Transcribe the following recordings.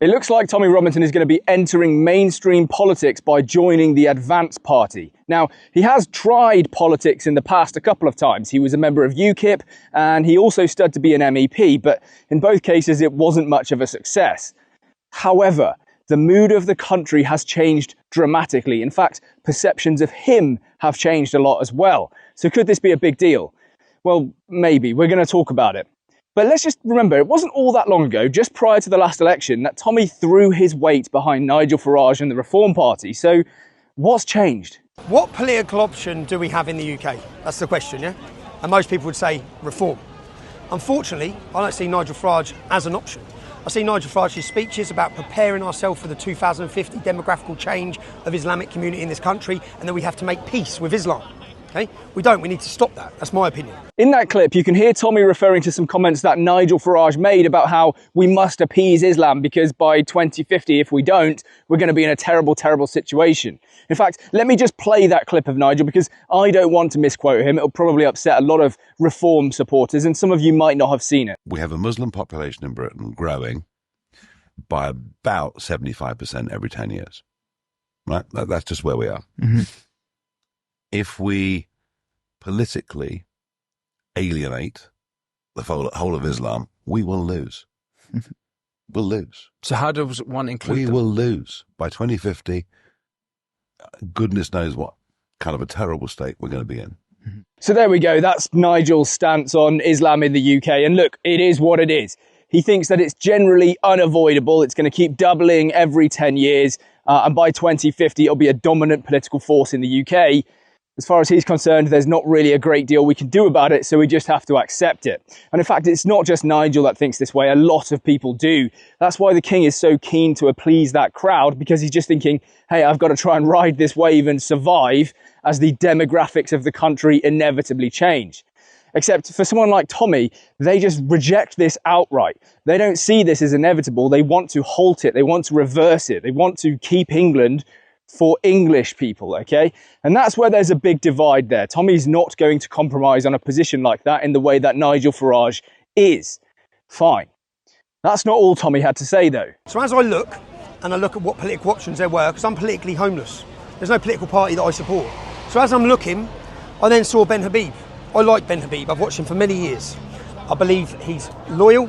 It looks like Tommy Robinson is going to be entering mainstream politics by joining the Advance Party. Now, he has tried politics in the past a couple of times. He was a member of UKIP and he also stood to be an MEP, but in both cases it wasn't much of a success. However, the mood of the country has changed dramatically. In fact, perceptions of him have changed a lot as well. So could this be a big deal? Well, maybe. We're going to talk about it. But let's just remember, it wasn't all that long ago, just prior to the last election, that Tommy threw his weight behind Nigel Farage and the Reform Party. So what's changed? What political option do we have in the UK? That's the question, yeah? And most people would say reform. Unfortunately, I don't see Nigel Farage as an option. I see Nigel Farage's speeches about preparing ourselves for the 2050 demographical change of Islamic community in this country, and that we have to make peace with Islam. Okay? We don't. We need to stop that. That's my opinion. In that clip, you can hear Tommy referring to some comments that Nigel Farage made about how we must appease Islam because by 2050, if we don't, we're going to be in a terrible, terrible situation. In fact, let me just play that clip of Nigel because I don't want to misquote him. It'll probably upset a lot of Reform supporters and some of you might not have seen it. We have a Muslim population in Britain growing by about 75% every 10 years. Right? That's just where we are. Mm-hmm. If we politically alienate the whole of Islam, we will lose. We'll lose. So how does one include them? We will lose. By 2050, goodness knows what kind of a terrible state we're going to be in. So there we go. That's Nigel's stance on Islam in the UK. And look, it is what it is. He thinks that it's generally unavoidable. It's going to keep doubling every 10 years. And by 2050, it'll be a dominant political force in the UK. As far as he's concerned, there's not really a great deal we can do about it, so we just have to accept it. And in fact, it's not just Nigel that thinks this way, a lot of people do. That's why the king is so keen to appease that crowd, because he's just thinking, hey, I've got to try and ride this wave and survive as the demographics of the country inevitably change. Except for someone like Tommy, they just reject this outright. They don't see this as inevitable. They want to halt it. They want to reverse it. They want to keep England for English people, okay? And that's where there's a big divide there. Tommy's not going to compromise on a position like that in the way that Nigel Farage is. Fine. That's not all Tommy had to say, though. So as I look at what political options there were, because I'm politically homeless. There's no political party that I support. So as I'm looking, I then saw Ben Habib. I like Ben Habib. I've watched him for many years. I believe he's loyal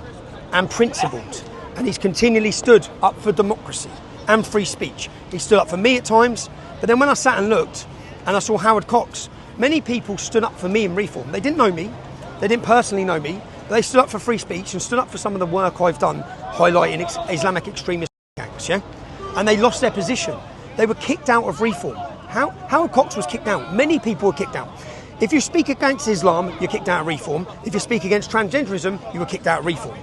and principled, and he's continually stood up for democracy and free speech. He stood up for me at times, but then when I sat and looked and I saw Howard Cox, many people stood up for me in Reform. They didn't know me, they didn't personally know me, but they stood up for free speech and stood up for some of the work I've done highlighting Islamic extremist gangs, yeah? And they lost their position. They were kicked out of Reform. Howard Cox was kicked out. Many people were kicked out. If you speak against Islam, you're kicked out of Reform. If you speak against transgenderism, you were kicked out of Reform.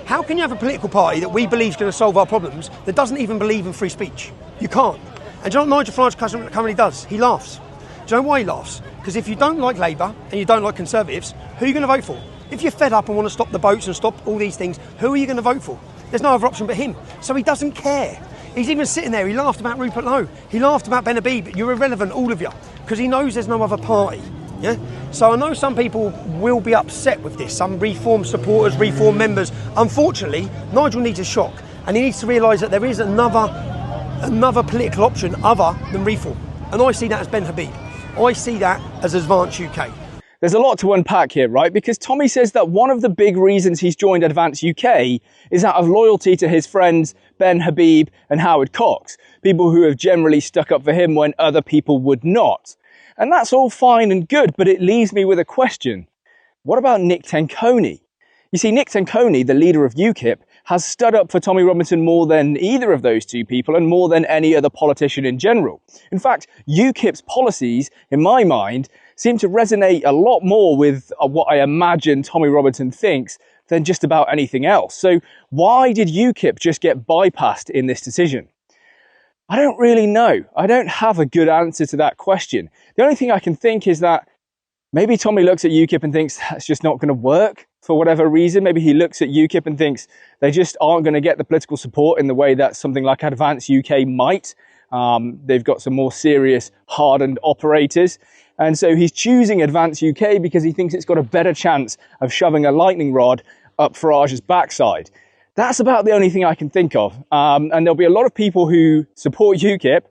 How can you have a political party that we believe is going to solve our problems that doesn't even believe in free speech? You can't. And do you know what Nigel Farage currently does? He laughs. Do you know why he laughs? Because if you don't like Labour and you don't like Conservatives, who are you going to vote for? If you're fed up and want to stop the boats and stop all these things, who are you going to vote for? There's no other option but him. So he doesn't care. He's even sitting there, he laughed about Rupert Lowe. He laughed about Ben Habib. You're irrelevant, all of you, because he knows there's no other party. Yeah? So I know some people will be upset with this, some Reform supporters, Reform members. Unfortunately, Nigel needs a shock, and he needs to realise that there is another political option other than Reform. And I see that as Ben Habib. I see that as Advance UK. There's a lot to unpack here, right? Because Tommy says that one of the big reasons he's joined Advance UK is out of loyalty to his friends Ben Habib and Howard Cox, people who have generally stuck up for him when other people would not. And that's all fine and good, but it leaves me with a question. What about Nick Tenconi? You see, Nick Tenconi, the leader of UKIP, has stood up for Tommy Robinson more than either of those two people and more than any other politician in general. In fact, UKIP's policies, in my mind, seem to resonate a lot more with what I imagine Tommy Robinson thinks than just about anything else. So why did UKIP just get bypassed in this decision? I don't really know. I don't have a good answer to that question. The only thing I can think is that maybe Tommy looks at UKIP and thinks that's just not going to work for whatever reason. Maybe he looks at UKIP and thinks they just aren't going to get the political support in the way that something like Advance UK might. They've got some more serious, hardened operators. And so he's choosing Advance UK because he thinks it's got a better chance of shoving a lightning rod up Farage's backside. That's about the only thing I can think of. And there'll be a lot of people who support UKIP,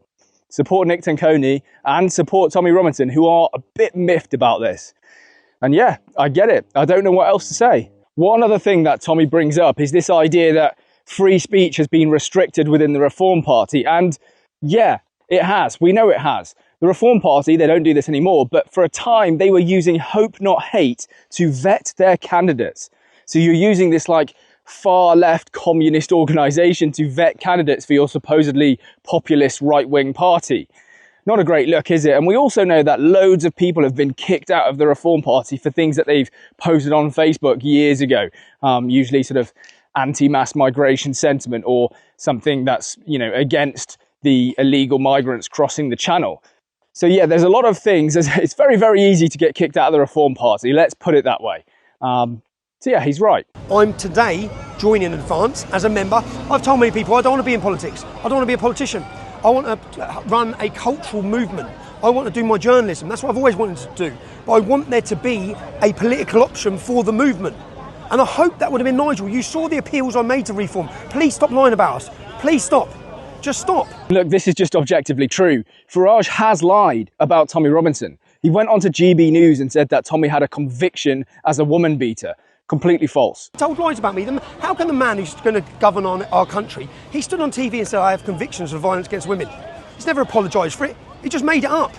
support Nick Tanconi, and support Tommy Robinson who are a bit miffed about this. And yeah, I get it. I don't know what else to say. One other thing that Tommy brings up is this idea that free speech has been restricted within the Reform Party. And yeah, it has. We know it has. The Reform Party, they don't do this anymore, but for a time they were using hope not hate to vet their candidates. So you're using this like far left communist organisation to vet candidates for your supposedly populist right-wing party. Not a great look, is it? And we also know that loads of people have been kicked out of the Reform Party for things that they've posted on Facebook years ago, usually sort of anti-mass migration sentiment or something that's, you know, against the illegal migrants crossing the channel. So yeah, there's a lot of things. It's very, very easy to get kicked out of the Reform Party. Let's put it that way. So yeah, he's right. I'm today joining Advance as a member. I've told many people I don't want to be in politics. I don't want to be a politician. I want to run a cultural movement. I want to do my journalism. That's what I've always wanted to do. But I want there to be a political option for the movement. And I hope that would have been Nigel. You saw the appeals I made to Reform. Please stop lying about us. Please stop. Just stop. Look, this is just objectively true. Farage has lied about Tommy Robinson. He went on to GB News and said that Tommy had a conviction as a woman beater. Completely false. Told lies about me. How can the man who's going to govern our country, he stood on TV and said, I have convictions for violence against women. He's never apologised for it. He just made it up.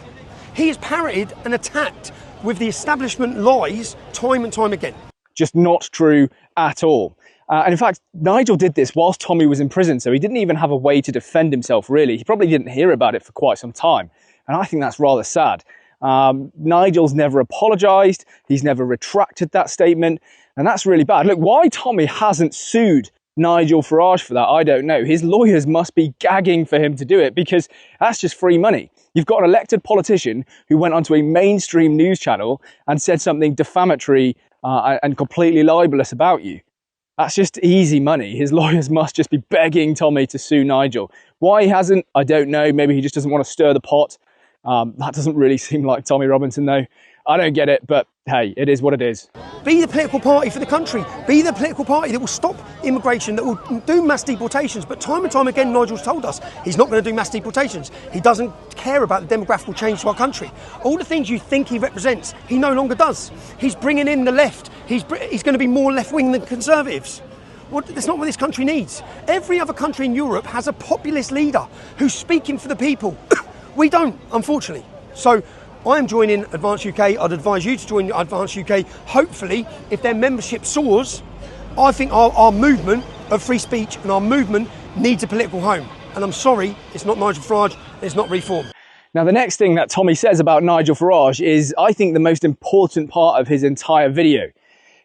He is parroted and attacked with the establishment lies time and time again. Just not true at all. And in fact, Nigel did this whilst Tommy was in prison, so he didn't even have a way to defend himself, really. He probably didn't hear about it for quite some time. And I think that's rather sad. Nigel's never apologised. He's never retracted that statement. And that's really bad. Look, why Tommy hasn't sued Nigel Farage for that, I don't know. His lawyers must be gagging for him to do it because that's just free money. You've got an elected politician who went onto a mainstream news channel and said something defamatory and completely libelous about you. That's just easy money. His lawyers must just be begging Tommy to sue Nigel. Why he hasn't, I don't know. Maybe he just doesn't want to stir the pot. That doesn't really seem like Tommy Robinson, though. I don't get it, but hey, it is what it is. Be the political party for the country. Be the political party that will stop immigration, that will do mass deportations. But time and time again, Nigel's told us he's not going to do mass deportations. He doesn't care about the demographical change to our country. All the things you think he represents, he no longer does. He's bringing in the left. He's going to be more left-wing than conservatives. That's not what this country needs. Every other country in Europe has a populist leader who's speaking for the people. We don't, unfortunately. So I am joining Advance UK. I'd advise you to join Advance UK. Hopefully, if their membership soars, I think our movement of free speech and our movement needs a political home. And I'm sorry, it's not Nigel Farage, it's not Reform. Now, the next thing that Tommy says about Nigel Farage is, I think, the most important part of his entire video.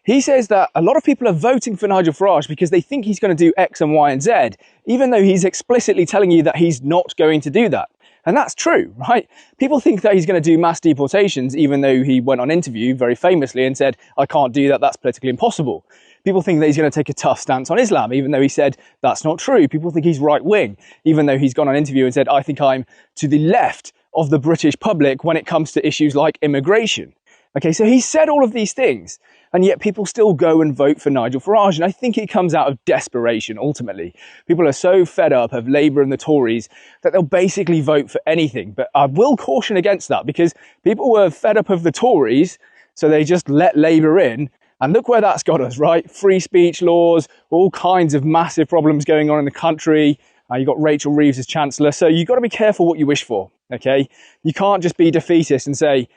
He says that a lot of people are voting for Nigel Farage because they think he's going to do X and Y and Z, even though he's explicitly telling you that he's not going to do that. And that's true, right? People think that he's going to do mass deportations, even though he went on interview very famously and said, I can't do that, that's politically impossible. People think that he's going to take a tough stance on Islam, even though he said that's not true. People think he's right-wing, even though he's gone on interview and said, I think I'm to the left of the British public when it comes to issues like immigration. Okay, so he said all of these things, and yet people still go and vote for Nigel Farage. And I think it comes out of desperation, ultimately. People are so fed up of Labour and the Tories that they'll basically vote for anything. But I will caution against that, because people were fed up of the Tories, so they just let Labour in. And look where that's got us, right? Free speech laws, all kinds of massive problems going on in the country. You've got Rachel Reeves as Chancellor. So you've got to be careful what you wish for, okay? You can't just be defeatist and say,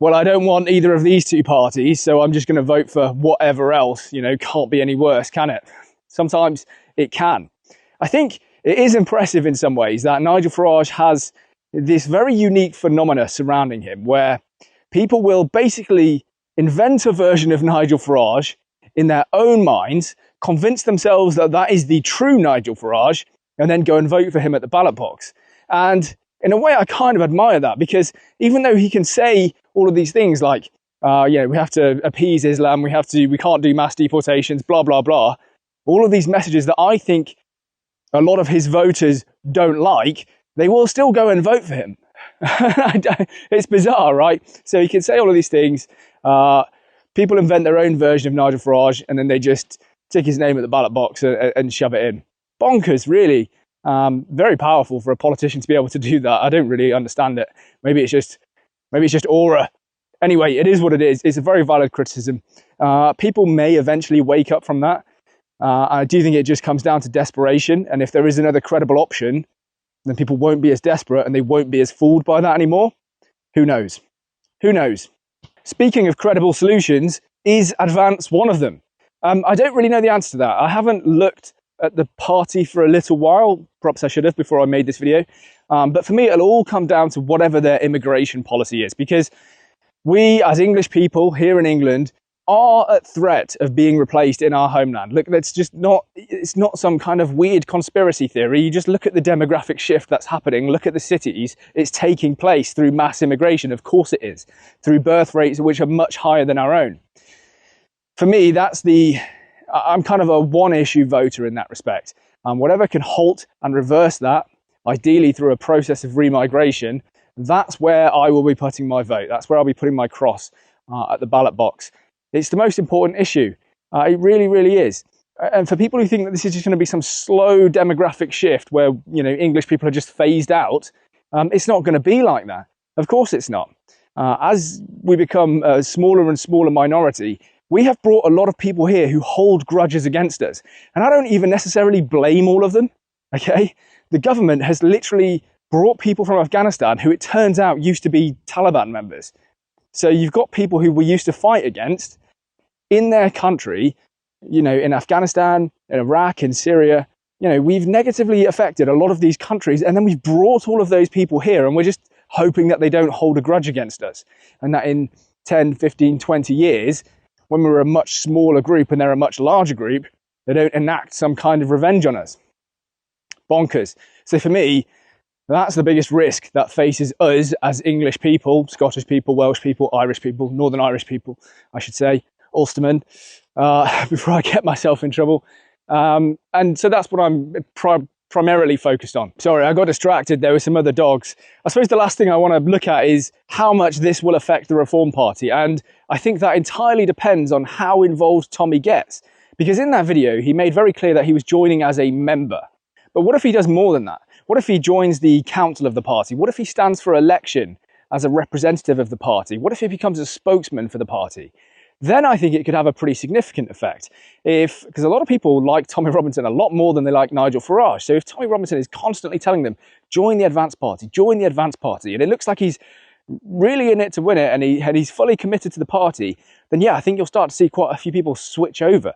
well, I don't want either of these two parties, so I'm just going to vote for whatever else. You know, can't be any worse, can it? Sometimes it can. I think it is impressive in some ways that Nigel Farage has this very unique phenomena surrounding him, where people will basically invent a version of Nigel Farage in their own minds, convince themselves that that is the true Nigel Farage, and then go and vote for him at the ballot box. And in a way, I kind of admire that, because even though he can say all of these things like, we have to appease Islam, we can't do mass deportations, blah, blah, blah, all of these messages that I think a lot of his voters don't like, they will still go and vote for him. It's bizarre, right? So he can say all of these things. People invent their own version of Nigel Farage, and then they just stick his name at the ballot box and shove it in. Bonkers, really. Very powerful for a politician to be able to do that. I don't really understand it. Maybe it's just aura. Anyway, it is what it is. It's a very valid criticism. People may eventually wake up from that. I do think it just comes down to desperation. And if there is another credible option, then people won't be as desperate and they won't be as fooled by that anymore. Who knows? Who knows? Speaking of credible solutions, is Advance one of them? I don't really know the answer to that. I haven't looked at the party for a little while. Perhaps I should have before I made this video. But for me, it'll all come down to whatever their immigration policy is, because we as English people here in England are at threat of being replaced in our homeland. Look, it's not some kind of weird conspiracy theory. You just look at the demographic shift that's happening. Look at the cities. It's taking place through mass immigration. Of course it is. Through birth rates which are much higher than our own. For me, I'm kind of a one-issue voter in that respect. Whatever can halt and reverse that, ideally through a process of remigration, that's where I will be putting my vote. That's where I'll be putting my cross at the ballot box. It's the most important issue. It really, really is. And for people who think that this is just going to be some slow demographic shift where, English people are just phased out, it's not going to be like that. Of course it's not. As we become a smaller and smaller minority, we have brought a lot of people here who hold grudges against us. And I don't even necessarily blame all of them, okay? The government has literally brought people from Afghanistan who it turns out used to be Taliban members. So you've got people who we used to fight against in their country, in Afghanistan, in Iraq, in Syria. We've negatively affected a lot of these countries, and then we've brought all of those people here, and we're just hoping that they don't hold a grudge against us. And that in 10, 15, 20 years, when we're a much smaller group and they're a much larger group, they don't enact some kind of revenge on us. Bonkers. So for me, that's the biggest risk that faces us as English people, Scottish people, Welsh people, Irish people, Northern Irish people, I should say, Ulstermen, before I get myself in trouble. And so that's what I'm primarily focused on. Sorry, I got distracted. There were some other dogs. I suppose the last thing I want to look at is how much this will affect the Reform Party. And I think that entirely depends on how involved Tommy gets. Because in that video, he made very clear that he was joining as a member. But what if he does more than that? What if he joins the council of the party? What if he stands for election as a representative of the party? What if he becomes a spokesman for the party? Then I think it could have a pretty significant effect. Because a lot of people like Tommy Robinson a lot more than they like Nigel Farage. So if Tommy Robinson is constantly telling them, join the Advance Party, and it looks like he's really in it to win it, and he's fully committed to the party, then yeah, I think you'll start to see quite a few people switch over.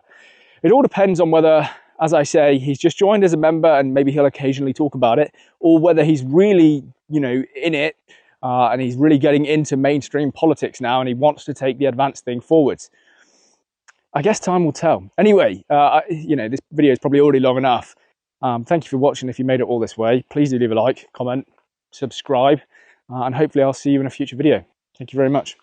It all depends on whether, as I say, he's just joined as a member and maybe he'll occasionally talk about it, or whether he's really, in it, and he's really getting into mainstream politics now and he wants to take the Advance thing forwards. I guess time will tell. Anyway, this video is probably already long enough. Thank you for watching. If you made it all this way, please do leave a like, comment, subscribe, and hopefully I'll see you in a future video. Thank you very much.